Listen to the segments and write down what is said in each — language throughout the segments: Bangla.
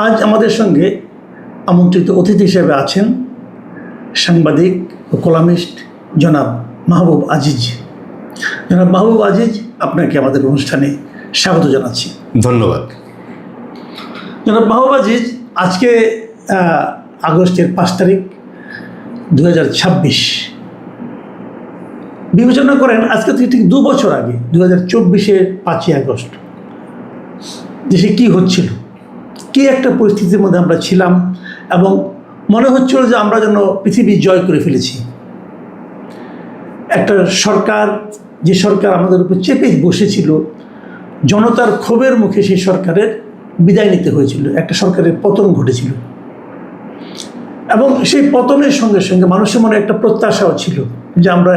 আজ আমাদের সঙ্গে আমন্ত্রিত অতিথি হিসেবে আছেন সাংবাদিক ও কলামিস্ট জনাব মাহবুব আজিজ। জনাব মাহবুব আজিজ, আপনাকে আমাদের অনুষ্ঠানে স্বাগত জানাচ্ছি। ধন্যবাদ। জনাব মাহবুব আজিজ, আজকে আগস্টের 5 তারিখ 2026। বিবেচনা করেন আজকে থেকে ঠিক 2 বছর আগে 2024-এর 5ই আগস্ট দেশে কী হচ্ছিল, কী একটা পরিস্থিতির মধ্যে আমরা ছিলাম এবং মনে হচ্ছিল যে আমরা যেন পৃথিবী জয় করে ফেলেছি। একটা সরকার, যে সরকার আমাদের উপর চেপে বসেছিল, জনতার ক্ষোভের মুখে সেই সরকারের বিদায় নিতে হয়েছিল, একটা সরকারের পতন ঘটেছিল এবং সেই পতনের সঙ্গে সঙ্গে মানুষের মনে একটা প্রত্যাশাও ছিল যে আমরা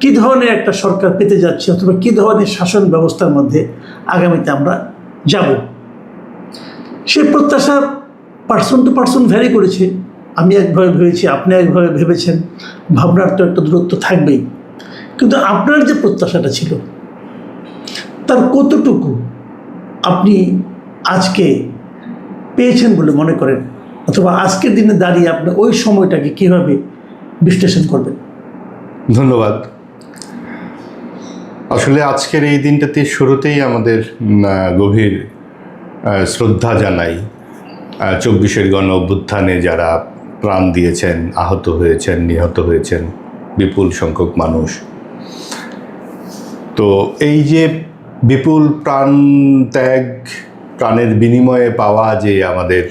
কী ধরনের একটা সরকার পেতে যাচ্ছি অথবা কী ধরনের শাসন ব্যবস্থার মধ্যে আগামীতে আমরা যাব। সেই প্রত্যাশা পার্সন টু পার্সন ভ্যারি করেছে। আমি একভাবে ভেবেছি, আপনি একভাবে ভেবেছেন, ভাবনার তো একটা দূরত্ব থাকবেই, কিন্তু আপনার যে প্রত্যাশাটা ছিল তার কতটুকু আপনি আজকে পেয়েছেন বলে মনে করেন, অথবা আজকের দিনে দাঁড়িয়ে আপনি ওই সময়টাকে কীভাবে বিশ্লেষণ করবেন? ধন্যবাদ। আসলে আজকের এই দিনটাতে শুরুতেই আমাদের গভীর শ্রদ্ধা জানাই 24-এর গণ অভ্যুত্থানে যারা প্রাণ দিয়েছেন, আহত হয়েছেন, নিহত হয়েছেন বিপুল সংখ্যক মানুষ। তো এই যে বিপুল প্রাণ ত্যাগ, প্রাণের বিনিময়ে পাওয়া যে আমাদের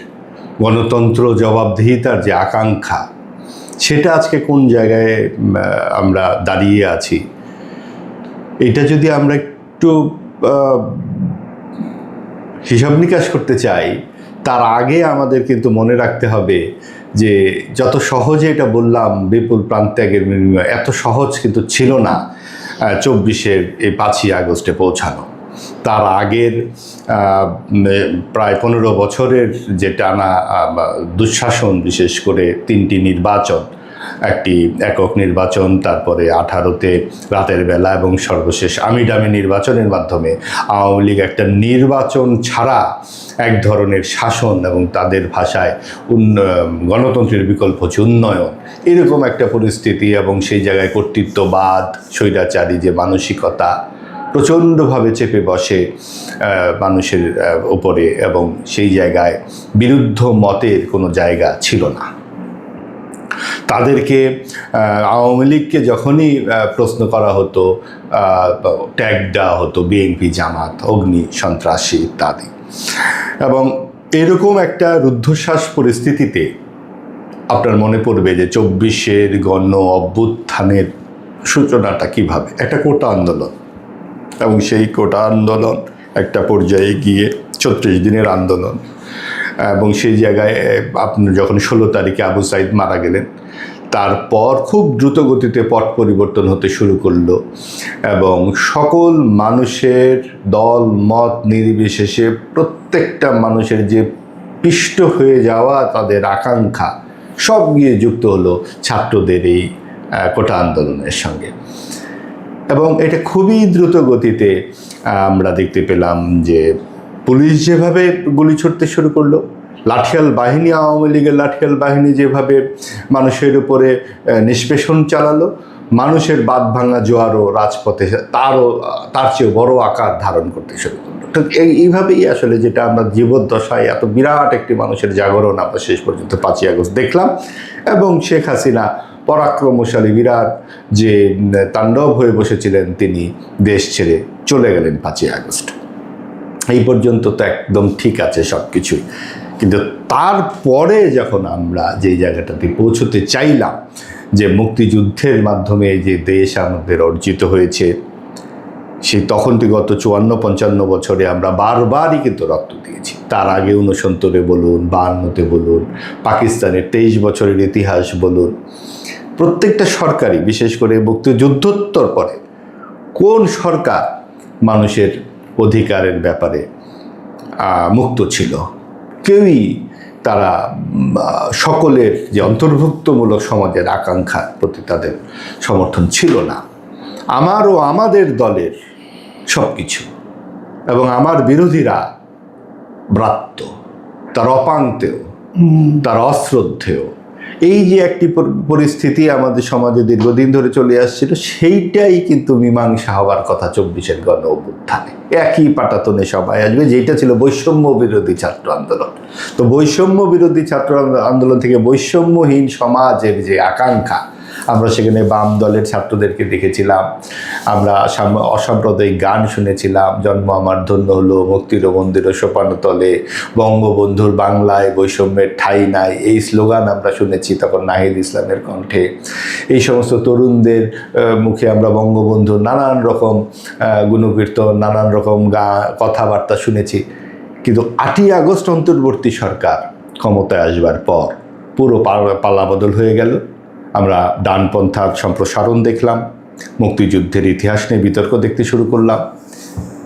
গণতন্ত্র, জবাবদিহিতার যে আকাঙ্ক্ষা, সেটা আজকে কোন জায়গায় আমরা দাঁড়িয়ে আছি, এটা যদি আমরা একটু হিসাব নিকাশ করতে চাই, তার আগে আমাদের কিন্তু মনে রাখতে হবে যে যত সহজে এটা বললাম বিপুল প্রাণত্যাগের বিনিময়ে, এত সহজ কিন্তু ছিল না 24-এর এই 5ই আগস্টে পৌঁছানো। তার আগের প্রায় 15 বছরের যে টানা দুঃশাসন, বিশেষ করে 3টি নির্বাচন, একটি একক নির্বাচন, তারপরে 18-তে রাতের বেলা এবং সর্বশেষ আমিডামি নির্বাচনের মাধ্যমে আওয়ামী লীগ একটা নির্বাচন ছাড়া এক ধরনের শাসন এবং তাদের ভাষায় গণতন্ত্রের বিকল্প হচ্ছে উন্নয়ন, এরকম একটা পরিস্থিতি এবং সেই জায়গায় কর্তৃত্ববাদ, স্বৈরাচারী যে মানসিকতা প্রচণ্ডভাবে চেপে বসে মানুষের উপরে, এবং সেই জায়গায় বিরুদ্ধ মতের কোনো জায়গা ছিল না। তাদেরকে, আওয়ামী লীগকে যখনই প্রশ্ন করা হতো, ট্যাগ দেওয়া হতো বিএনপি, জামাত, অগ্নি, সন্ত্রাসী ইত্যাদি। এবং এরকম একটা রুদ্ধশ্বাস পরিস্থিতিতে আপনার মনে পড়বে যে 24-এর গণ অভ্যুত্থানের সূচনাটা কিভাবে, একটা কোটা আন্দোলন, এবং সেই কোটা আন্দোলন একটা পর্যায়ে গিয়ে 36 দিনের আন্দোলন, এবং সেই জায়গায় আপনি যখন 16 তারিখে আবু সাইদ মারা গেলেন, তারপর খুব দ্রুত গতিতে পট পরিবর্তন হতে শুরু করলো এবং সকল মানুষের দল মত নির্বিশেষে প্রত্যেকটা মানুষের যে পিষ্ট হয়ে যাওয়া তাদের আকাঙ্ক্ষা সব গিয়ে যুক্ত হলো ছাত্রদের এই কোটা আন্দোলনের সঙ্গে। এবং এটা খুবই দ্রুত গতিতে আমরা দেখতে পেলাম যে পুলিশ যেভাবে গুলি ছুটতে শুরু করলো, লাঠিয়াল বাহিনী, আওয়ামী লীগের লাঠিয়াল বাহিনী যেভাবে মানুষের উপরে নিষ্পেষণ চালালো, মানুষের বাঁধ ভাঙা জোয়ারও রাজপথে তার চেয়েও বড় আকার ধারণ করতে শুরু করলো। তো এইভাবেই আসলে যেটা আমরা জীবদ্দশায় এত বিরাট একটি মানুষের জাগরণ আমরা শেষ পর্যন্ত 5ই আগস্ট দেখলাম, এবং শেখ হাসিনা পরাক্রমশালী বিরাট যে তাণ্ডব হয়ে বসেছিলেন, তিনি দেশ ছেড়ে চলে গেলেন 5ই আগস্ট। এই পর্যন্ত তো একদম ঠিক আছে সব কিছুই, কিন্তু তারপরে যখন আমরা যে জায়গাটাতে পৌঁছতে চাইলাম, যে মুক্তিযুদ্ধের মাধ্যমে যে দেশ আমাদের অর্জিত হয়েছে, সেই তখন থেকে গত 54-55 বছরে আমরা বারবারই কিন্তু রক্ত দিয়েছি। তার আগে 69-এ বলুন, 52-তে বলুন, পাকিস্তানের 23 বছরের ইতিহাস বলুন, প্রত্যেকটা সরকারই, বিশেষ করে মুক্তিযুদ্ধোত্তর পরে কোন সরকার মানুষের অধিকারের ব্যাপারে মুক্ত ছিল? কেউই, তারা সকলের যে অন্তর্ভুক্তমূলক সমাজের আকাঙ্ক্ষার প্রতি তাদের সমর্থন ছিল না। আমার ও আমাদের দলের সব কিছু এবং আমার বিরোধীরা ব্রাত্য, তার অপান্তেয়, তার অশ্রদ্ধেয়, এই যে একটি পরিস্থিতি আমাদের সমাজে দীর্ঘদিন ধরে চলে আসছিল, সেইটাই কিন্তু মীমাংসা হওয়ার কথা 24-এর গণ অভ্যুত্থানে। একই পাটাতনে সবাই আসবে, যেটা ছিল বৈষম্য বিরোধী ছাত্র আন্দোলন। তো বৈষম্য বিরোধী ছাত্র আন্দোলন থেকে বৈষম্যহীন সমাজের যে আকাঙ্ক্ষা, আমরা সেখানে বাম দলের ছাত্রদেরকে দেখেছিলাম, আমরা অসাম্প্রদায়িক গান শুনেছিলাম, জন্ম আমার ধন্য হলো, মুক্তির মন্দির সোপানতলে, বঙ্গবন্ধুর বাংলায় বৈষম্যের ঠাঁই নাই, এই স্লোগান আমরা শুনেছি তখন নাহিদ ইসলামের কণ্ঠে। এই সমস্ত তরুণদের মুখে আমরা বঙ্গবন্ধুর নানান রকম গুণকীর্তন, নানান রকম কথাবার্তা শুনেছি। কিন্তু 8ই আগস্ট অন্তর্বর্তী সরকার ক্ষমতায় আসবার পর পুরো পাল্লাবদল হয়ে গেল। আমরা ডানপন্থার সম্প্রসারণ দেখলাম, মুক্তিযুদ্ধের ইতিহাস নিয়ে বিতর্ক দেখতে শুরু করলাম।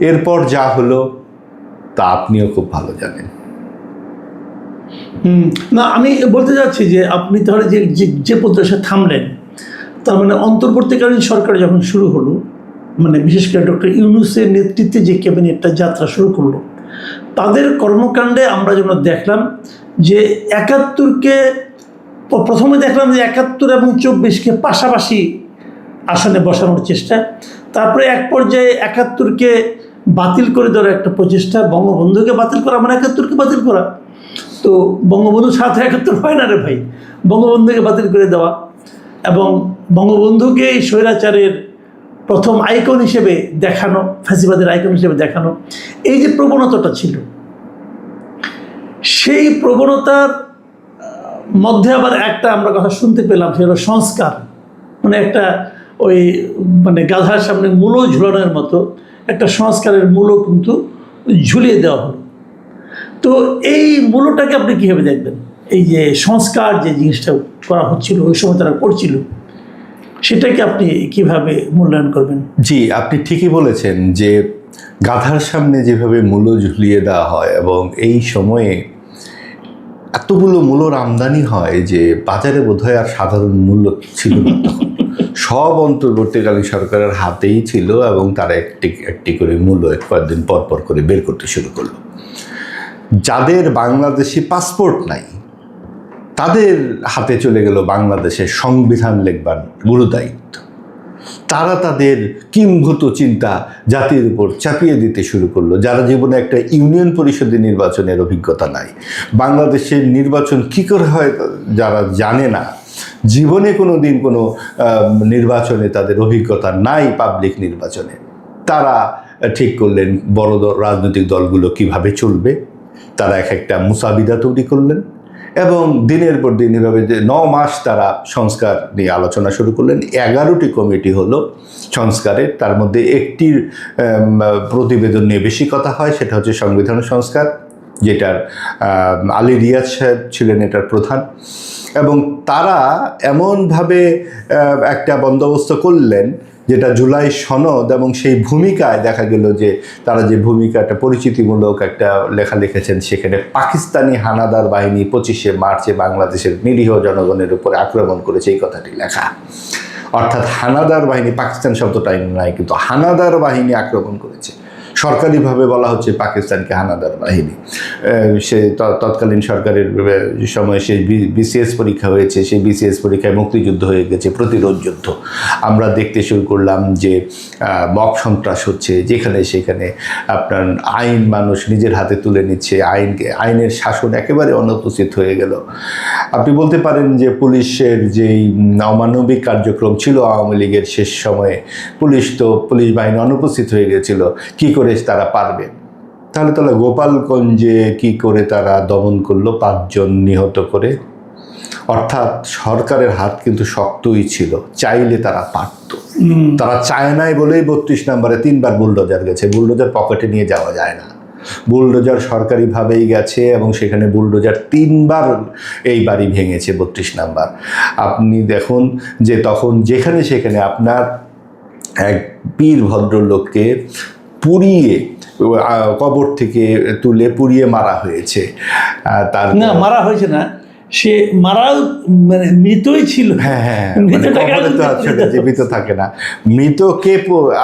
এরপর যা হলো তা আপনিও খুব ভালো জানেন। না, আমি বলতে যাচ্ছি যে আপনি তাহলে যে প্রত্যাশা থামলেন, তার মানে অন্তর্বর্তীকালীন সরকার যখন শুরু হলো, মানে বিশেষ করে ডক্টর ইউনূসের নেতৃত্বে যে ক্যাবিনেটটা যাত্রা শুরু করলো, তাদের কর্মকাণ্ডে আমরা যেন দেখলাম যে 71-কে প্রথমে দেখলাম যে 71 এবং 24-কে পাশাপাশি আসনে বসানোর চেষ্টা, তারপরে এক পর্যায়ে 71-কে বাতিল করে দেওয়ার একটা প্রচেষ্টা, বঙ্গবন্ধুকে বাতিল করা মানে 71-কে বাতিল করা। তো বঙ্গবন্ধু ছাড়া 71 হয় না রে ভাই, বঙ্গবন্ধুকে বাতিল করে দেওয়া এবং বঙ্গবন্ধুকে এই স্বৈরাচারের প্রথম আইকন হিসেবে দেখানো, ফ্যাসিবাদের আইকন হিসেবে দেখানো, এই যে প্রবণতাটা ছিল, সেই প্রবণতার মধ্যে আবার একটা আমরা কথা শুনতে পেলাম, সেটা হলো সংস্কার। মানে একটা ওই মানে গাধার সামনে মূলো ঝুলানোর মতো একটা সংস্কারের মূলও কিন্তু ঝুলিয়ে দেওয়া হলো। তো এই মূলটাকে আপনি কীভাবে দেখবেন? এই যে সংস্কার যে জিনিসটা করা হচ্ছিল ওই সময় তারা করছিল, সেটাকে আপনি কিভাবে মূল্যায়ন করবেন? জি, আপনি ঠিকই বলেছেন যে গাধার সামনে যেভাবে মূলো ঝুলিয়ে দেওয়া হয়, এবং এই সময়ে এতগুলো মূলোর আমদানি হয় যে বাজারে বোধহয় আর সাধারণ মূল্য ছিল না। সব অন্তর্বর্তীকালীন সরকারের হাতেই ছিল এবং তারা একটি করে মূল্য কয়েকদিন পর করে বের করতে শুরু করলো। যাদের বাংলাদেশি পাসপোর্ট নাই তাদের হাতে চলে গেল বাংলাদেশের সংবিধান লিখবার গুরুদায়িত্ব। তারা তাদের কিংভূত চিন্তা জাতির উপর চাপিয়ে দিতে শুরু করলো, যারা জীবনে একটা ইউনিয়ন পরিষদের নির্বাচনের অভিজ্ঞতা নাই, বাংলাদেশের নির্বাচন কী করে হয় যারা জানে না, জীবনে কোনো দিন কোনো নির্বাচনে তাদের অভিজ্ঞতা নাই, পাবলিক নির্বাচনে, তারা ঠিক করলেন বড় রাজনৈতিক দলগুলো কিভাবে চলবে। তারা একটা মুসাবিদা তৈরি করলেন এবং দিনের পর দিন এভাবে যে 9 মাস তারা সংস্কার নিয়ে আলোচনা শুরু করলেন। 11টি কমিটি হলো সংস্কারের, তার মধ্যে একটির প্রতিবেদন নিয়ে বেশি কথা হয়, সেটা হচ্ছে সংবিধান সংস্কার, যেটার আলী রিয়াজ সাহেব ছিলেন এটার প্রধান। এবং তারা এমনভাবে একটা বন্দোবস্ত করলেন যেটা জুলাই সনদ, এবং সেই ভূমিকায় দেখা গেল যে তারা যে ভূমিকাটা পরিচিতিমূলক একটা লেখা লিখেছেন, সেখানে পাকিস্তানি হানাদার বাহিনী 25শে মার্চে বাংলাদেশের নিরীহ জনগণের উপরে আক্রমণ করেছে, এই কথাটি লেখা। অর্থাৎ হানাদার বাহিনী, পাকিস্তান শব্দটাই নাই, কিন্তু হানাদার বাহিনী আক্রমণ করেছে। সরকারিভাবে বলা হচ্ছে পাকিস্তানকে হানাদার বাহিনী। সে তৎকালীন সরকারের সময় সেই বিসিএস পরীক্ষা হয়েছে, সেই বিসিএস পরীক্ষায় মুক্তিযুদ্ধ হয়ে গেছে, প্রতিরোধ যুদ্ধ। আমরা দেখতে শুরু করলাম যে মব সন্ত্রাস হচ্ছে, যেখানে সেখানে আপনার আইন মানুষ নিজের হাতে তুলে নিচ্ছে, আইনের শাসন একেবারে অনুপস্থিত হয়ে গেল। আপনি বলতে পারেন যে পুলিশের যেই অমানবিক কার্যক্রম ছিল আওয়ামী লীগের শেষ সময়ে, পুলিশ বাহিনী অনুপস্থিত হয়ে গেছিল, কী করে তারা পারবে। তাহলে গোপালগঞ্জে কি করে তারা দমন করলো, 5 জন নিহত করে। অর্থাৎ সরকারের হাত কিন্তু শক্তই ছিল, চাইলে তারা পারত। তারা চায় নাই বলেই 32 নম্বরে 3বার বুলডোজার গেছে। বুলডোজার পকেটে নিয়ে যাওয়া যায় না, বুলডোজার সরকারিভাবেই গেছে এবং সেখানে বুলডোজার 3বার এই বাড়ি ভেঙেছে 32 নাম্বার। আপনি দেখুন যে তখন যেখানে সেখানে আপনার এক বীর ভদ্রলোককে পুড়িয়ে কবর থেকে তুলে পুড়িয়ে মারা হয়েছে। তার না, মারা হয়েছে না, সে মারাও মানে মৃতই ছিল। হ্যাঁ হ্যাঁ, মৃতটাকে কবরে তো আসলে জীবিত থাকে না, মৃতকে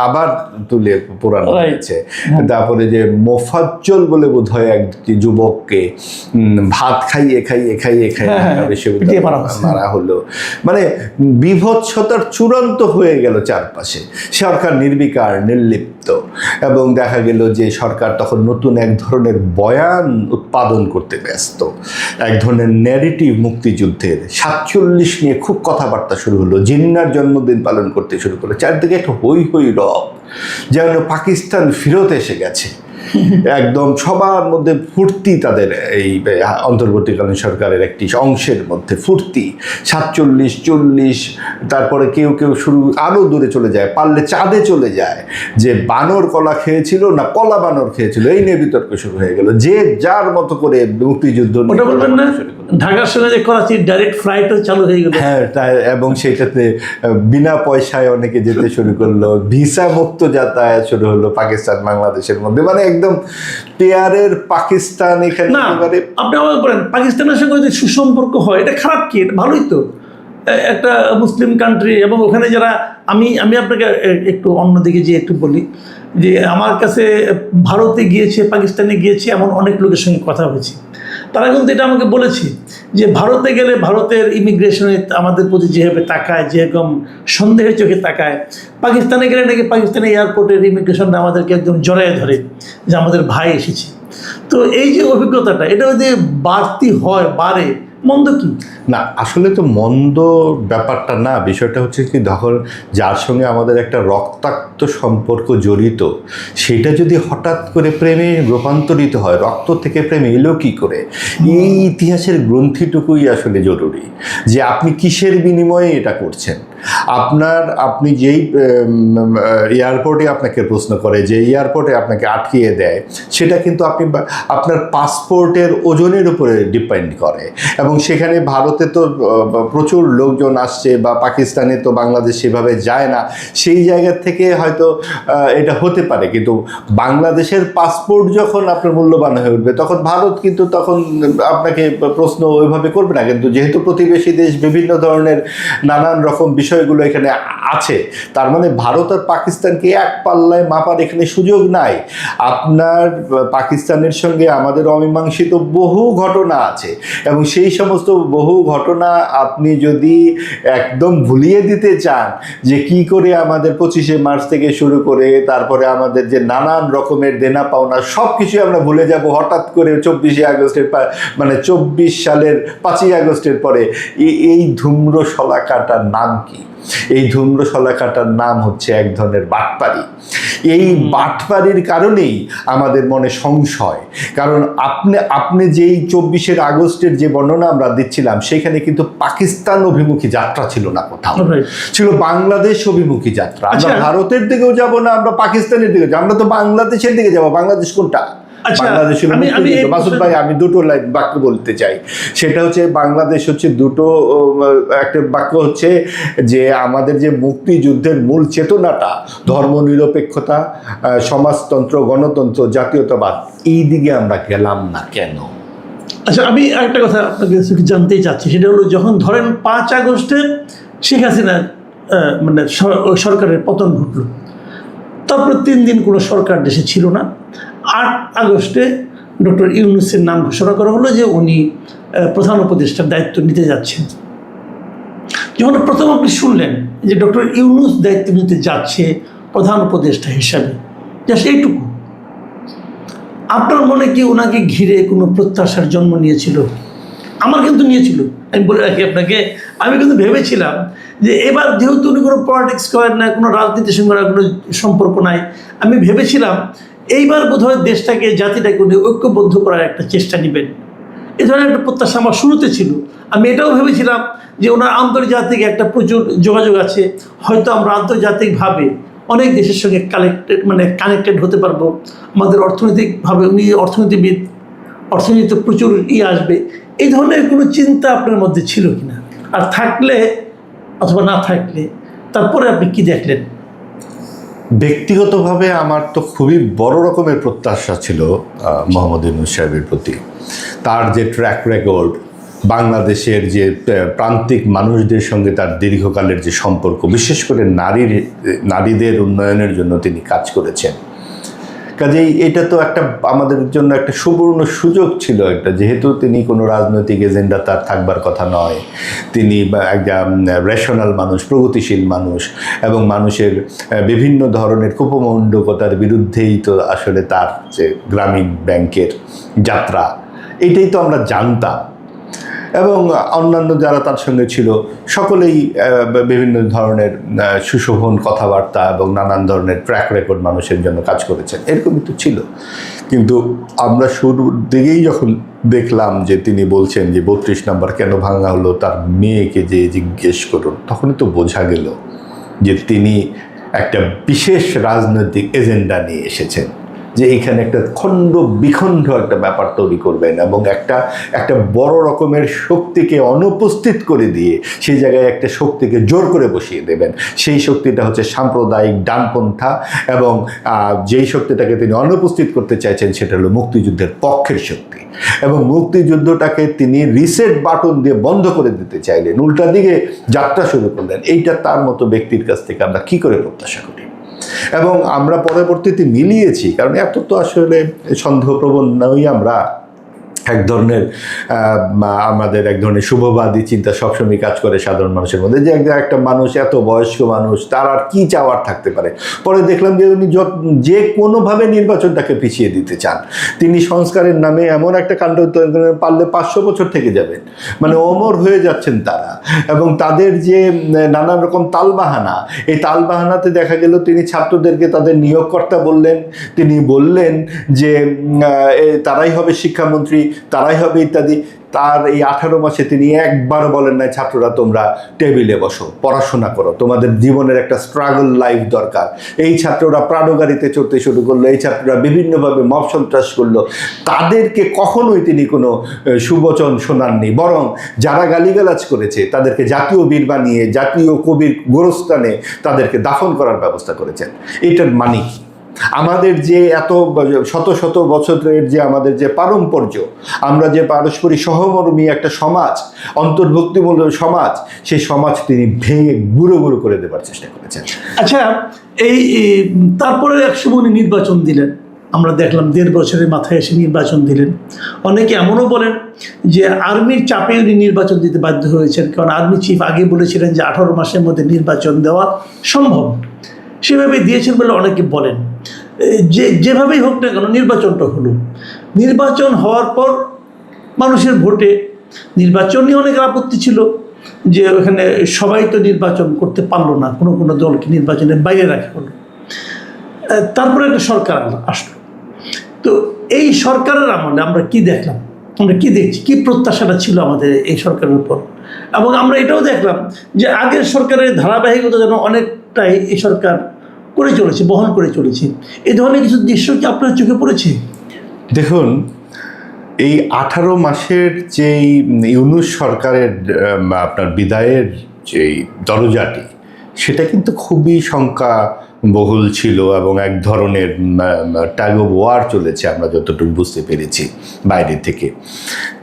আবার তুলে পোড়ানো হয়েছে। তারপরে যে মোফাজ্জল বলে বোধ হয় এক যুবককে ভাত খাইয়ে খাইয়ে খাইয়ে খাইয়ে বিশ্ববিদ্যালয়ে মারা হলো। মানে বিভৎসতার চূড়ান্ত হয়ে গেল চারপাশে, সরকার নির্বিকার নির্লিপ্ত, এবং দেখা গেল যে সরকার তখন নতুন এক ধরনের বয়ান উৎপাদন করতে ব্যস্ত, এক ধরনের ন্যারেটিভ মুক্তিযুদ্ধের। 47 নিয়ে খুব কথাবার্তা শুরু হলো, জিন্নার জন্মদিন পালন করতে শুরু করলো, চারদিকে একটা হই হই রব, যেন পাকিস্তান ফেরত এসে গেছে। একদম সবার মধ্যে ফুর্তি, তাদের এই অন্তর্বর্তীকালীন সরকারের একটি অংশের মধ্যে ফুর্তি। 47, 40, তারপরে কেউ কেউ শুরু আরও দূরে চলে যায়, পারলে চাঁদে চলে যায়, যে বানর কলা খেয়েছিল না কলা বানর খেয়েছিল, এই নিয়ে বিতর্ক শুরু হয়ে গেল। যে যার মতো করে মুক্তিযুদ্ধ ঢাকার সঙ্গে যে করাচির ডাইরেক্ট ফ্লাইটও চালু হয়ে গেল। হ্যাঁ, এবং সেটাতে বিনা পয়সায় অনেকে যেতে শুরু করলো, ভিসা মুক্ত যাতায়াত শুরু হলো পাকিস্তান বাংলাদেশের মধ্যে। মানে একদম পেয়ারের পাকিস্তান এখানে। না, আপনি আমাকে বলেন পাকিস্তানের সঙ্গে যদি সুসম্পর্ক হয় এটা খারাপ কি? এটা ভালোই তো, একটা মুসলিম কান্ট্রি। এবং ওখানে যারা আমি আপনাকে একটু অন্যদিকে যে একটু বলি যে আমার কাছে ভারতে গিয়েছে, পাকিস্তানে গিয়েছে এমন অনেক লোকের সঙ্গে কথা হয়েছে, তারা কিন্তু এটা আমাকে বলেছে যে ভারতে গেলে ভারতের ইমিগ্রেশনে আমাদের প্রতি যেভাবে তাকায়, যেরকম সন্দেহের চোখে তাকায়, পাকিস্তানে গেলে নাকি পাকিস্তানের এয়ারপোর্টের ইমিগ্রেশনটা আমাদেরকে একদম জড়ায় ধরে যে আমাদের ভাই এসেছে। তো এই যে অভিজ্ঞতাটা, এটা যদি বাড়তি হয়, বাড়ে, মন্দ কি? না, আসলে তো মন্দ ব্যাপারটা না। বিষয়টা হচ্ছে কি, যখন যার সঙ্গে আমাদের একটা রক্তাক্ত সম্পর্ক জড়িত, সেটা যদি হঠাৎ করে প্রেমে রূপান্তরিত হয়, রক্ত থেকে প্রেমে এলো কী করে, এই ইতিহাসের গ্রন্থিটুকুই আসলে জরুরি, যে আপনি কিসের বিনিময়ে এটা করছেন। আপনি যেই এয়ারপোর্টে আপনাকে প্রশ্ন করে, যে এয়ারপোর্টে আপনাকে আটকিয়ে দেয়, সেটা কিন্তু আপনার পাসপোর্টের ওজনের উপরে ডিপেন্ড করে। এবং সেখানে ভারতে তো প্রচুর লোকজন আসছে, বা পাকিস্তানে তো বাংলাদেশ সেভাবে যায় না, সেই জায়গা থেকে হয়তো এটা হতে পারে। কিন্তু বাংলাদেশের পাসপোর্ট যখন আপনার মূল্যবান হয়ে উঠবে, তখন ভারত কিন্তু তখন আপনাকে প্রশ্ন ওইভাবে করবে না। কিন্তু যেহেতু প্রতিবেশী দেশ, বিভিন্ন ধরনের নানান রকম বিষয়গুলো এখানে আছে, তার মানে ভারত আর পাকিস্তানকে এক পাল্লায় মাপার এখানে সুযোগ নাই। আপনার পাকিস্তানের সঙ্গে আমাদের অমীমাংসিত বহু ঘটনা আছে, এবং সেই সমস্ত বহু ঘটনা আপনি যদি একদম ভুলিয়ে দিতে চান, যে কি করে আমাদের 25শে মার্চ থেকে শুরু করে তারপরে আমাদের যে নানান রকমের দেনা পাওনা সব কিছু আমরা ভুলে যাব হঠাৎ করে 24শে আগস্টের, মানে 24 সালের 5ই আগস্টের পরে, এই ধূম্র শলাকাটার নাম কি? এই ধূম্র শলাকাটার নাম হচ্ছে এক ধরনের বাটপারি। এই বাটপারির কারণেই আমাদের মনে সংশয়। কারণ আপনি যেই 24শে আগস্টের যে বর্ণনা আমরা দিচ্ছিলাম, সেখানে কিন্তু পাকিস্তান অভিমুখী যাত্রা ছিল না, কোথাও ছিল বাংলাদেশ অভিমুখী যাত্রা। আমরা ভারতের দিকেও যাব না, আমরা পাকিস্তানের দিকে যাব, আমরা তো বাংলাদেশের দিকে যাব। বাংলাদেশ কোনটা? বাংলাদেশের মাসুদ ভাই, আমি দুটো বাক্য বলতে চাই। সেটা হচ্ছে, বাংলাদেশ হচ্ছে দুটো, একটা বাক্য হচ্ছে যে আমাদের যে মুক্তিযুদ্ধের মূল চেতনাটা, ধর্মনিরপেক্ষতা, সমাজতন্ত্র, গণতন্ত্র, জাতীয়তাবাদ, এই দিকে আমরা গেলাম না কেন? আচ্ছা, আমি আরেকটা কথা আপনাকে জানতেই চাচ্ছি। সেটা হলো, যখন ধরেন 5 আগস্টে শেখ হাসিনা মানে সরকারের পতন ঘটল, তারপর 3 দিন কোনো সরকার দেশে ছিল না। 8 আগস্টে ডক্টর ইউনূসের নাম ঘোষণা করা হলো যে উনি প্রধান উপদেষ্টার দায়িত্ব নিতে যাচ্ছেন। যখন প্রথম আপনি শুনলেন যে ডক্টর ইউনূস দায়িত্ব নিতে যাচ্ছে প্রধান উপদেষ্টা হিসাবে, জাস্ট এইটুকু, আপনার মনে কি ওনাকে ঘিরে কোনো প্রত্যাশার জন্ম নিয়েছিল? আমার কিন্তু নিয়েছিল। আমি বলে রাখি আপনাকে, আমি কিন্তু ভেবেছিলাম যে এবার যেহেতু উনি কোনো পলিটিক্স করেন না, কোনো রাজনীতির সঙ্গে কোনো সম্পর্ক নাই, আমি ভেবেছিলাম এইবার বোধহয় দেশটাকে, জাতিটাকে উনি ঐক্যবদ্ধ করার একটা চেষ্টা নেবেন। এই ধরনের একটা প্রত্যাশা আমার শুরুতে ছিল। আমি এটাও ভেবেছিলাম যে ওনার আন্তর্জাতিক একটা প্রচুর যোগাযোগ আছে, হয়তো আমরা আন্তর্জাতিকভাবে অনেক দেশের সঙ্গে কানেক্টেড হতে পারবো। আমাদের অর্থনৈতিকভাবে, উনি অর্থনীতিবিদ, অর্থনীতিতে প্রচুর আসবে, এই ধরনের কোনো চিন্তা আপনার মধ্যে ছিল কিনা? আর থাকলে অথবা না থাকলে তারপরে আপনি কি দেখলেন? ব্যক্তিগতভাবে আমার তো খুবই বড় রকমের প্রত্যাশা ছিল মোহাম্মদ ইউনূস সাহেবের প্রতি। তার যে ট্র্যাক রেকর্ড, বাংলাদেশের যে প্রান্তিক মানুষদের সঙ্গে তার দীর্ঘকালের যে সম্পর্ক, বিশেষ করে নারীদের উন্নয়নের জন্য তিনি কাজ করেছেন। কাজেই এটা তো একটা আমাদের জন্য একটা সুবর্ণ সুযোগ ছিল একটা, যেহেতু তিনি কোনো রাজনৈতিক এজেন্ডা তার থাকবার কথা নয়, তিনি একটা রেশনাল মানুষ, প্রগতিশীল মানুষ, এবং মানুষের বিভিন্ন ধরনের কুপমণ্ডকতার বিরুদ্ধেই তো আসলে তার যে গ্রামীণ ব্যাংকের যাত্রা, এটাই তো আমরা জানতাম। এবং অন্যান্য যারা তার সঙ্গে ছিল সকলেই বিভিন্ন ধরনের সুশোভন কথাবার্তা এবং নানান ধরনের ট্র্যাক রেকর্ড মানুষের জন্য কাজ করেছেন, এরকমই তো ছিল। কিন্তু আমরা শুরুর দিকেই যখন দেখলাম যে তিনি বলছেন যে 32 নম্বর কেন ভাঙা হলো, তার মেয়েকে যে জিজ্ঞেস করুন, তখনই তো বোঝা গেল যে তিনি একটা বিশেষ রাজনৈতিক এজেন্ডা নিয়ে এসেছেন, যে এখানে একটা খণ্ড বিখণ্ড একটা ব্যাপার তৈরি করবেন এবং একটা বড় রকমের শক্তিকে অনুপস্থিত করে দিয়ে সেই জায়গায় একটা শক্তিকে জোর করে বসিয়ে দেবেন। সেই শক্তিটা হচ্ছে সাম্প্রদায়িক ডানপন্থা, এবং যেই শক্তিটাকে তিনি অনুপস্থিত করতে চাইছেন সেটা হলো মুক্তিযুদ্ধের পক্ষের শক্তি, এবং মুক্তিযুদ্ধটাকে তিনি রিসেট বাটন দিয়ে বন্ধ করে দিতে চাইলেন, উল্টা দিকে যাত্রা শুরু করলেন। এইটা তার মতো ব্যক্তির কাছ থেকে আমরা কী করে প্রত্যাশা করি? এবং আমরা পরবর্তীতে মিলিয়েছি, কারণ এত তো আসলে সন্দেহপ্রবণ নই আমরা। এক ধরনের আমাদের এক ধরনের শুভবাদী চিন্তা সবসময় কাজ করে সাধারণ মানুষের মধ্যে, যে একটা মানুষ, এত বয়স্ক মানুষ, তার আর কী চাওয়ার থাকতে পারে। পরে দেখলাম যে উনি যে কোনোভাবে নির্বাচনটাকে পিছিয়ে দিতে চান। তিনি সংস্কারের নামে এমন একটা কাণ্ড পারলে 500 বছর থেকে যাবেন, মানে অমর হয়ে যাচ্ছেন তারা। এবং তাদের যে নানান রকম তালবাহানা, এই তালবাহানাতে দেখা গেল তিনি ছাত্রদেরকে তাদের নিয়োগকর্তা বললেন, তিনি বললেন যে তারাই হবে শিক্ষামন্ত্রী, তারাই হবে ইত্যাদি। তার এই 18 মাসে তিনি একবার বলেন নাই ছাত্ররা তোমরা টেবিলে বসো, পড়াশোনা করো, তোমাদের জীবনের একটা স্ট্রাগল লাইফ দরকার। এই ছাত্ররা প্রাডো গাড়িতে চড়তে শুরু করলো, এই ছাত্ররা বিভিন্নভাবে মব সন্ত্রাস করলো, তাদেরকে কখনোই তিনি কোনো সুবচন শোনাননি। বরং যারা গালিগালাজ করেছে তাদেরকে জাতীয় বীর বানিয়ে জাতীয় কবির গোরস্থানে তাদেরকে দাফন করার ব্যবস্থা করেছেন। এটার মানে কি? আমাদের যে এত শত শত বছরের যে আমাদের যে পারম্পর্য, আমরা যে পারস্পরিক সহমর্মী একটা সমাজ, অন্তর্ভুক্তিমূলক সমাজ, সেই সমাজ তিনি ভেঙে গুঁড়ো গুঁড়ো করে দেবার চেষ্টা করেছেন। আচ্ছা, এই তারপরে একসময় উনি নির্বাচন দিলেন, আমরা দেখলাম 1.5 বছরের মাথায় এসে নির্বাচন দিলেন। অনেকে এমনও বলেন যে আর্মির চাপে উনি নির্বাচন দিতে বাধ্য হয়েছেন, কারণ আর্মি চিফ আগে বলেছিলেন যে 18 মাসের মধ্যে নির্বাচন দেওয়া সম্ভব, সেভাবে দিয়েছেন বলে অনেকে বলেন। যেভাবেই হোক না কেন নির্বাচনটা হলো। নির্বাচন হওয়ার পর মানুষের ভোটে, নির্বাচন নিয়ে অনেক আপত্তি ছিল যে ওখানে সবাই তো নির্বাচন করতে পারলো না, কোনো কোনো দলকে নির্বাচনের বাইরে রাখা হলো। তারপরে একটা সরকার আসলো। তো এই সরকারের আমলে আমরা কি দেখলাম, আমরা কি দেখছি, কি প্রত্যাশাটা ছিল আমাদের এই সরকারের উপর? এবং আমরা এটাও দেখলাম যে আগের সরকারের ধারাবাহিকতা যেন অনেকটাই এই সরকার করে চলেছে, বহন করে চলেছে। এই ধরনের কিছু দৃশ্য কি আপনার চোখে পড়েছে? দেখুন, এই 18 মাসের যেই ইউনূস সরকারের আপনার বিদায়ের যেই দরজাটি, সেটা কিন্তু খুবই সংখ্যাবহুল ছিল এবং এক ধরনের ট্যাগ অফ ওয়ার চলেছে, আমরা যতটুকু বুঝতে পেরেছি বাইরে থেকে।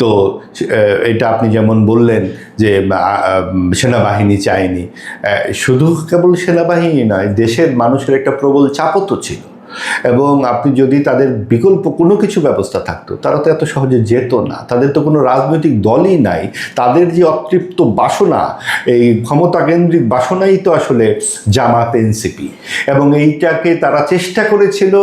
তো এটা আপনি যেমন বললেন যে সেনাবাহিনী চায়নি, শুধু কেবল সেনাবাহিনী নয়, দেশের মানুষের একটা প্রবল চাপও তো ছিল। এবং আপনি যদি তাদের বিকল্প কোনো কিছু ব্যবস্থা থাকতো, তারা তো এত সহজে যেত না। তাদের তো কোনো রাজনৈতিক দলই নাই। তাদের যে অতৃপ্ত বাসনা, এই ক্ষমতা কেন্দ্রিক বাসনাই তো আসলে জামাত, এনসিপি, এবং এইটাকে তারা চেষ্টা করেছিল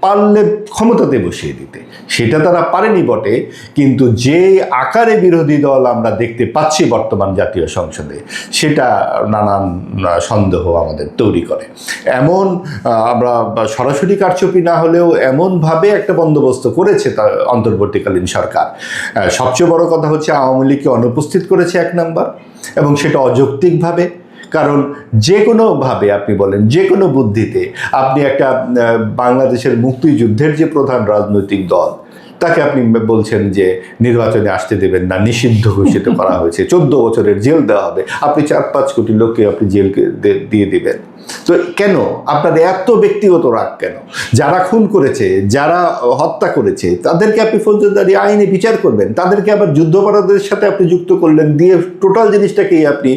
পারলে ক্ষমতাতে বসিয়ে দিতে। সেটা তারা পারেনি বটে, কিন্তু যে আকারে বিরোধী দল আমরা দেখতে পাচ্ছি বর্তমান জাতীয় সংসদে, সেটা নানান সন্দেহ আমাদের তৈরি করে। এমন আমরা সরাসরি কারচুপি না হলেও এমনভাবে একটা বন্দোবস্ত করেছে তার অন্তর্বর্তীকালীন সরকার। সবচেয়ে বড় কথা হচ্ছে আওয়ামী লীগকে অনুপস্থিত করেছে 1 নাম্বার, এবং সেটা অযৌক্তিকভাবে। কারণ যে কোনোভাবে আপনি বলেন, যে কোনো বুদ্ধিতে আপনি একটা বাংলাদেশের মুক্তিযুদ্ধের যে প্রধান রাজনৈতিক দল, তাকে আপনি বলছেন যে নির্বাচনে আসতে দেবেন না, নিষিদ্ধ ঘোষিত করা হয়েছে, 14 বছরের জেল দেওয়া হবে, আপনি 4-5 কোটি লোককে আপনি জেলকে দিয়ে দেবেন। তো কেন আপনার এত ব্যক্তিগত রাগ কেন? যারা খুন করেছে, যারা হত্যা করেছে, তাদেরকে আপনি ফৌজদারি আইনে বিচার করবেন, তাদেরকে আবার যুদ্ধাপরাধের সাথে আপনি যুক্ত করলেন, দিয়ে টোটাল জিনিসটাকেই আপনি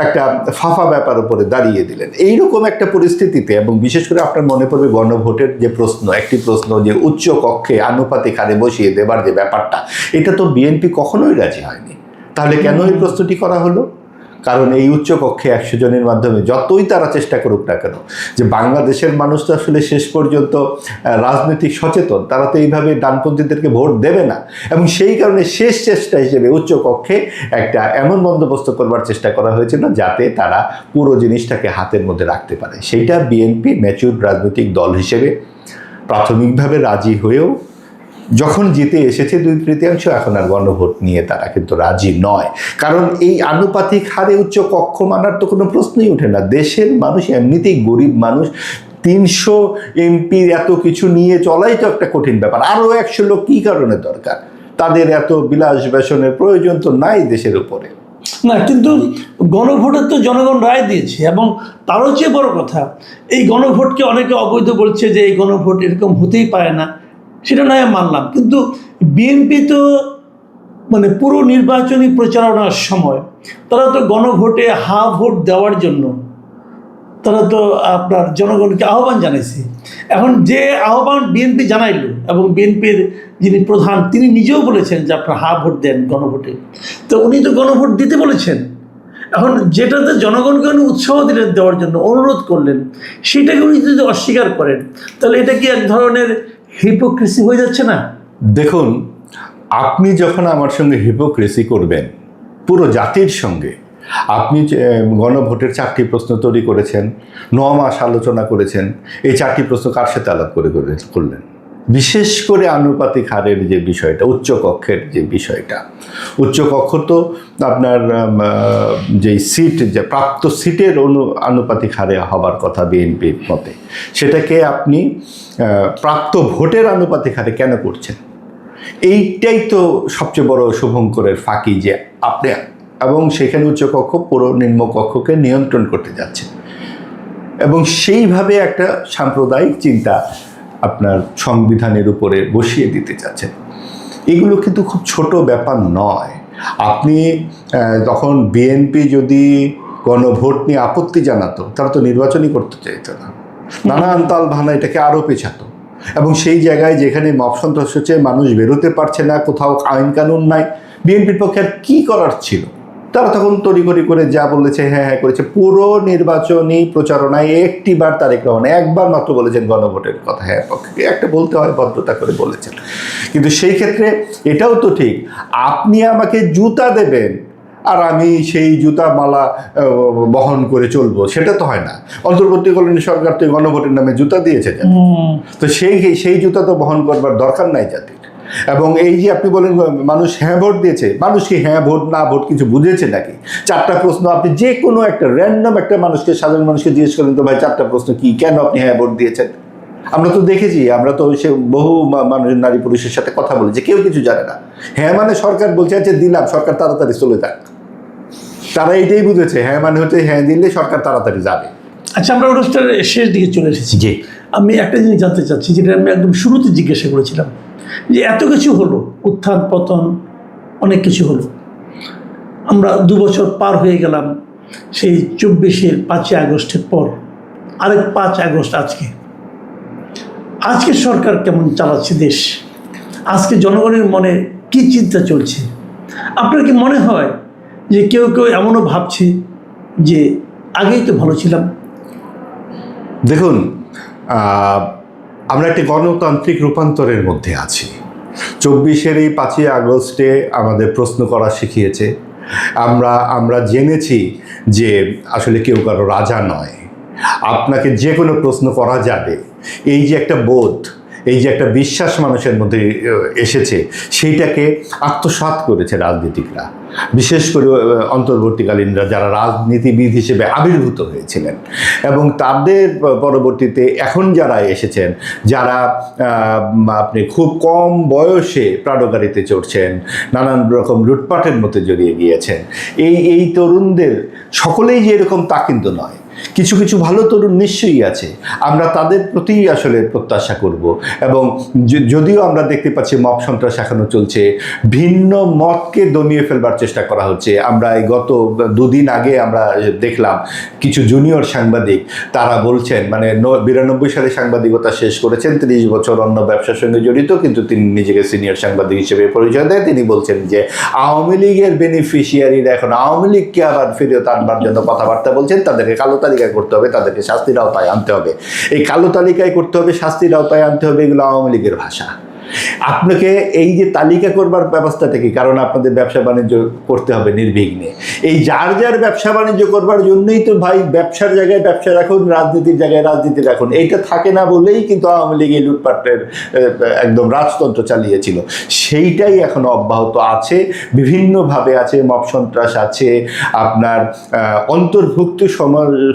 একটা ফাফা ব্যাপার উপরে দাঁড়িয়ে দিলেন। এইরকম একটা পরিস্থিতিতে, এবং বিশেষ করে আপনার মনে পড়বে গণভোটের যে প্রশ্ন, একটি প্রশ্ন যে উচ্চ কক্ষে আনুপাতিক হারে বসিয়ে দেবার যে ব্যাপারটা, এটা তো বিএনপি কখনোই রাজি হয়নি। তাহলে কেন এই প্রশ্নটি করা হলো? কারণ এই উচ্চ কক্ষে 100 জনের মাধ্যমে যতই তারা চেষ্টা করুক না কেন, যে বাংলাদেশের মানুষ তো আসলে শেষ পর্যন্ত রাজনৈতিক সচেতন, তারা তো এইভাবে ডানপন্থীদেরকে ভোট দেবে না। এবং সেই কারণে শেষ চেষ্টা হিসেবে উচ্চ কক্ষে একটা এমন বন্দোবস্ত করবার চেষ্টা করা হয়েছিল যাতে তারা পুরো জিনিসটাকে হাতের মধ্যে রাখতে পারে। সেইটা বিএনপি ম্যাচিউর রাজনৈতিক দল হিসেবে প্রাথমিকভাবে রাজি হয়েও যখন জিতে এসেছে 2/3, এখন আর গণভোট নিয়ে তারা কিন্তু রাজি নয়। কারণ এই আনুপাতিক হারে উচ্চ কক্ষ মানার তো কোনো প্রশ্নই ওঠে না। দেশের মানুষ এমনিতেই গরিব মানুষ, 300 এমপির এত কিছু নিয়ে চলাই তো একটা কঠিন ব্যাপার। আরও 100 লোক কী কারণে দরকার? তাদের এত বিলাস বেসনের প্রয়োজন তো নাই দেশের উপরে। না, কিন্তু গণভোটে তো জনগণ রায় দিয়েছে, এবং তারও চেয়ে বড় কথা, এই গণভোটকে অনেকে অবৈধ বলছে যে এই গণভোট এরকম হতেই পারে না, সেটা নয় মানলাম। কিন্তু বিএনপি তো মানে পুরো নির্বাচনী প্রচারণার সময় তারা তো গণভোটে হা ভোট দেওয়ার জন্য তারা তো আপনার জনগণকে আহ্বান জানাইছে। এখন যে আহ্বান বিএনপি জানাইলো, এবং বিএনপির যিনি প্রধান তিনি নিজেও বলেছেন যে আপনারা হা ভোট দেন গণভোটে, তো উনি তো গণভোট দিতে বলেছেন। এখন যেটাতে জনগণকে উনি উৎসাহ দিলেন দেওয়ার জন্য, অনুরোধ করলেন, সেটাকে উনি যদি অস্বীকার করেন, তাহলে এটা কি এক ধরনের হিপোক্রেসি হয়ে যাচ্ছে না? দেখুন, আপনি যখন আমার সঙ্গে হিপোক্রেসি করবেন পুরো জাতির সঙ্গে, আপনি গণভোটের 4টি প্রশ্ন তৈরি করেছেন, 9 মাস আলোচনা করেছেন, এই 4টি প্রশ্ন কার সাথে আলাপ করলেন? বিশেষ করে আনুপাতিক হারের যে বিষয়টা, উচ্চ কক্ষের যে বিষয়টা, উচ্চ কক্ষ তো আপনার যেই সিট, যে প্রাপ্ত সিটের আনুপাতিক হারে হবার কথা বিএনপির মতে, সেটাকে আপনি প্রাপ্ত ভোটের আনুপাতিক হারে কেন করছেন? এইটাই তো সবচেয়ে বড় শুভঙ্করের ফাঁকি, যে আপনি এবং সেখানে উচ্চকক্ষ পুরো নিম্নকক্ষকে নিয়ন্ত্রণ করতে যাচ্ছে, এবং সেইভাবে একটা সাম্প্রদায়িক চিন্তা আপনার সংবিধানের উপরে বসিয়ে দিতে চাচ্ছেন। এগুলো কিন্তু খুব ছোট ব্যাপার নয়। আপনি তখন বিএনপি যদি গণভোট নিয়ে আপত্তি জানাতো, তারা তো নির্বাচনই করতে চাইতো না, নানান তাল ভানা এটাকে আরও পেছাতো। এবং সেই জায়গায় যেখানে মব সন্ত্রাস হচ্ছে, মানুষ বেরোতে পারছে না, কোথাও আইন কানুন নাই, বিএনপির পক্ষে আর কী করার ছিল? তারা তখন তড়িঘড়ি করে যা বলেছে হ্যাঁ হ্যাঁ করেছে। পুরো নির্বাচনী প্রচারণায় একটিবার তারেক রহমান একবার মাত্র বলেছেন গণভোটের কথা, হ্যাঁ পক্ষে একটা বলতে হয়, ভদ্রতা করে বলেছেন। কিন্তু সেই ক্ষেত্রে এটাও তো ঠিক, আপনি আমাকে জুতা দেবেন আর আমি সেই জুতা মালা বহন করে চলবো, সেটা তো হয় না। অন্তর্বর্তীকালীন সরকার তো গণভোটের নামে জুতা দিয়েছে, তো সেই জুতা তো বহন করবার দরকার নাই জাতির। এবং এই যে আপনি বলেন মানুষ হ্যাঁ ভোট দিয়েছে, মানুষ কি হ্যাঁ ভোট না ভোট কিছু বুঝেছে নাকি? 4টা প্রশ্ন আপনি যে কোনো একটা র্যান্ডম একটা মানুষকে, সাধারণ মানুষকে জিজ্ঞেস করেন তো, ভাই 4টা প্রশ্ন কি, কেন আপনি হ্যাঁ ভোট দিয়েছেন? আমরা তো দেখেছি, আমরা তো সে বহু মানুষ, নারী পুরুষের সাথে কথা বলেছি, কেউ কিছু জানে না। হ্যাঁ মানে সরকার বলছে আচ্ছা দিলাম, সরকার তাড়াতাড়ি চলে যাক, তারা এইটাই বুঝেছে। হ্যাঁ মানে হচ্ছে হ্যাঁ দিলে সরকার তাড়াতাড়ি যাবে। আচ্ছা, আমরা অনুষ্ঠানের শেষ দিকে চলে এসেছি। জি, আমি একটা জিনিস জানতে চাচ্ছি, যেটা আমি একদম শুরুতে জিজ্ঞাসা করেছিলাম, যে এত কিছু হলো, উত্থান পতন অনেক কিছু হলো, আমরা 2 বছর পার হয়ে গেলাম সেই 24-এর 5ই আগস্টের পর, আরেক 5 আগস্ট আজকে সরকার কেমন চালাচ্ছে দেশ? আজকে জনগণের মনে কি চিন্তা চলছে? আপনার কি মনে হয় যে কেউ এমনও ভাবছে যে আগেই তো ভালো ছিলাম? দেখুন, আমরা একটি গণতান্ত্রিক রূপান্তরের মধ্যে আছি। 24-এর এই 5ই আগস্টে আমাদের প্রশ্ন করা শিখিয়েছে। আমরা জেনেছি যে আসলে কেউ কারো রাজা নয়, আপনাকে যে কোনো প্রশ্ন করা যাবে। এই যে একটা বোধ, এই যে একটা বিশ্বাস মানুষের মধ্যে এসেছে, সেইটাকে আত্মসাৎ করেছে রাজনীতিকরা, বিশেষ করে অন্তর্বর্তীকালীনরা, যারা রাজনীতিবিদ হিসেবে আবির্ভূত হয়েছিলেন। এবং তাদের পরবর্তীতে এখন যারা এসেছেন, যারা আপনি খুব কম বয়সে প্রাডগাড়িতে চড়ছেন, নানান রকম লুটপাটের মধ্যে জড়িয়ে গিয়েছেন, এই তরুণদের সকলেই যে এরকম তা কিন্তু নয়। কিছু কিছু ভালো তরুণ নিশ্চয়ই আছে, আমরা তাদের প্রতি আসলে প্রত্যাশা করব। এবং যদিও আমরা দেখতে পাচ্ছি মব সন্ত্রাস এখনো চলছে, ভিন্ন মতকে দমিয়ে ফেলবার চেষ্টা করা হচ্ছে। আমরা এই গত দুদিন আগে আমরা দেখলাম কিছু জুনিয়র সাংবাদিক, তারা বলছেন, মানে 92 সালে সাংবাদিকতা শেষ করেছেন, 30 বছর অন্য ব্যবসার সঙ্গে জড়িত, কিন্তু তিনি নিজেকে সিনিয়র সাংবাদিক হিসেবে পরিচয় দেয়। তিনি বলছেন যে আওয়ামী লীগের বেনিফিশিয়ারিরা এখন আওয়ামী লীগকে আবার ফেরত আনবার জন্য কথাবার্তা বলছেন। তাদেরকে কালো তালিকায় করতে হবে, তাদেরকে শাস্তির আওতায় আনতে হবে। এই কালো তালিকায় করতে হবে, শাস্তির আওতায় আনতে হবে, এগুলো আওয়ামী লীগের ভাষা। আপনাকে এই যে তালিকা করবার ব্যবস্থাটা কি? কারণ আপনাদের ব্যবসা বাণিজ্য করতে হবে নির্বিঘ্নে। এই যার যার ব্যবসা বাণিজ্য করবার জন্যই তো ভাই ব্যবসার জায়গায় ব্যবসা রাখুন, রাজনীতির জায়গায় রাজনীতি রাখুন। এইটা থাকে না বলেই কিন্তু আওয়ামী লীগ এই লুটপাটের একদম রাজতন্ত্র চালিয়েছিল। সেইটাই এখন অব্যাহত আছে, বিভিন্নভাবে আছে। মব সন্ত্রাস আছে, আপনার অন্তর্ভুক্ত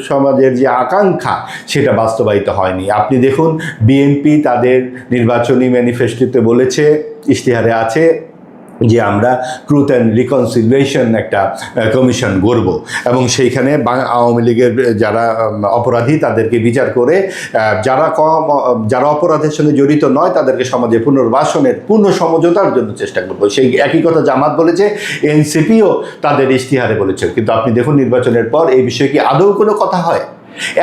সমাজের যে আকাঙ্ক্ষা সেটা বাস্তবায়িত হয়নি। আপনি দেখুন, বিএনপি তাদের নির্বাচনী ম্যানিফেস্টোতে বলেছে, ইশতেহারে আছে যে আমরা ট্রুথ অ্যান্ড রিকনসিলিয়েশন একটা কমিশন গড়ব, এবং সেইখানে আওয়ামী লীগের যারা অপরাধী তাদেরকে বিচার করে যারা অপরাধের সঙ্গে জড়িত নয় তাদেরকে সমাজে পুনর্বাসনের পূর্ণ সমঝোতার জন্য চেষ্টা করব। সেই একই কথা জামাত বলেছে, এনসিপিও তাদের ইশতেহারে বলেছে। কিন্তু আপনি দেখুন নির্বাচনের পর এই বিষয়ে কি আদৌ কোনো কথা হয়?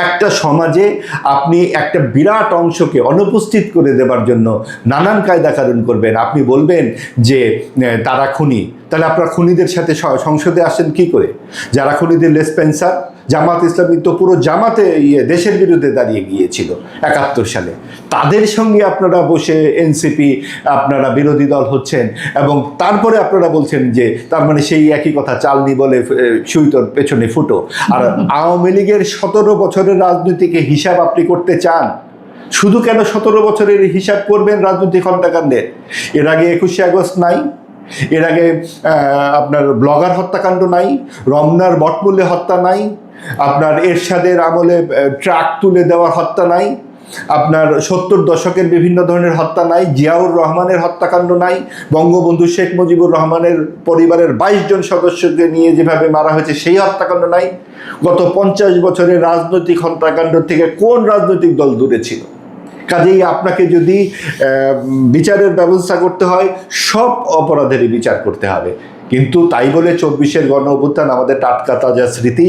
একটা সমাজে আপনি একটা বিরাট অংশকে অনুপস্থিত করে দেবার জন্য নানান কায়দা কানুন করবেন। আপনি বলবেন যে তারা খুনি, তাহলে আপনারা খুনিদের সাথে সংসদে আসেন কি করে? যারা খুনিদের লেসপেন্সার, জামাত ইসলামী তো পুরো জামাতে দেশের বিরুদ্ধে দাঁড়িয়ে গিয়েছিল 71 সালে। তাদের সঙ্গে আপনারা বসে এনসিপি আপনারা বিরোধী দল হচ্ছেন, এবং তারপরে আপনারা বলছেন যে তার মানে সেই একই কথা, চালনি বলে সুইতোর পেছনে ফুটো। আর আওয়ামী লীগের 17 বছরের রাজনীতিকে হিসাব আপনি করতে চান? শুধু কেন 17 বছরের হিসাব করবেন রাজনৈতিক হত্যাকাণ্ডের? এর আগে 21শে আগস্ট নাই, এর আগে আপনার ব্লগার হত্যাকাণ্ড নাই, রমনার বটমূল্যে হত্যা নাই, আপনার এরশাদের আমলে ট্রাক তুলে দেওয়ার হত্যা নাই, আপনার 70 দশকের বিভিন্ন ধরনের হত্যা নাই, জিয়াউর রহমানের হত্যাকাণ্ড নাই, বঙ্গবন্ধু শেখ মুজিবুর রহমানের পরিবারের 22 জন সদস্যকে নিয়ে যেভাবে মারা হয়েছে সেই হত্যাকাণ্ড নাই। গত 50 বছরের রাজনৈতিক হত্যাকাণ্ড থেকে কোন রাজনৈতিক দল দূরে ছিল? কাজেই আপনাকে যদি বিচারের ব্যবস্থা করতে হয়, সব অপরাধেরই বিচার করতে হবে। কিন্তু তাই বলে 24-এর গণ অভ্যুত্থান আমাদের টাটকা তাজা স্মৃতি,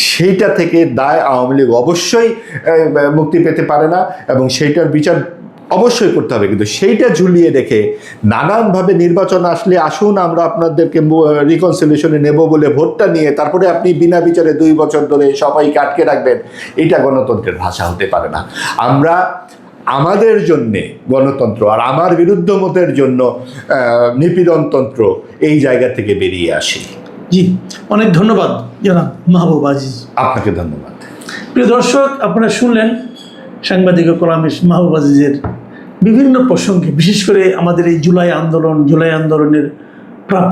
সেইটা থেকে দায় আওয়ামী লীগ অবশ্যই মুক্তি পেতে পারে না, এবং সেইটার বিচার অবশ্যই করতে হবে। কিন্তু সেইটা ঝুলিয়ে রেখে নানানভাবে নির্বাচন আসলে আসুন আমরা আপনাদেরকে রিকনসিলিয়েশনে নেব বলে ভোটটা নিয়ে তারপরে আপনি বিনা বিচারে 2 বছর ধরে সবাইকে আটকে রাখবেন, এটা গণতন্ত্রের ভাষা হতে পারে না। আমরা আমাদের জন্যে গণতন্ত্র আর আমার বিরুদ্ধ মতের জন্য নিপীড়নতন্ত্র, এই জায়গা থেকে বেরিয়ে আসি। জি, অনেক ধন্যবাদ জনাব মাহবুব আজিজ। আপনাকে ধন্যবাদ। প্রিয় দর্শক, আপনারা শুনলেন সাংবাদিক ও কলামিস্ট মাহবুব আজিজের বিভিন্ন প্রসঙ্গে, বিশেষ করে আমাদের এই জুলাই আন্দোলনের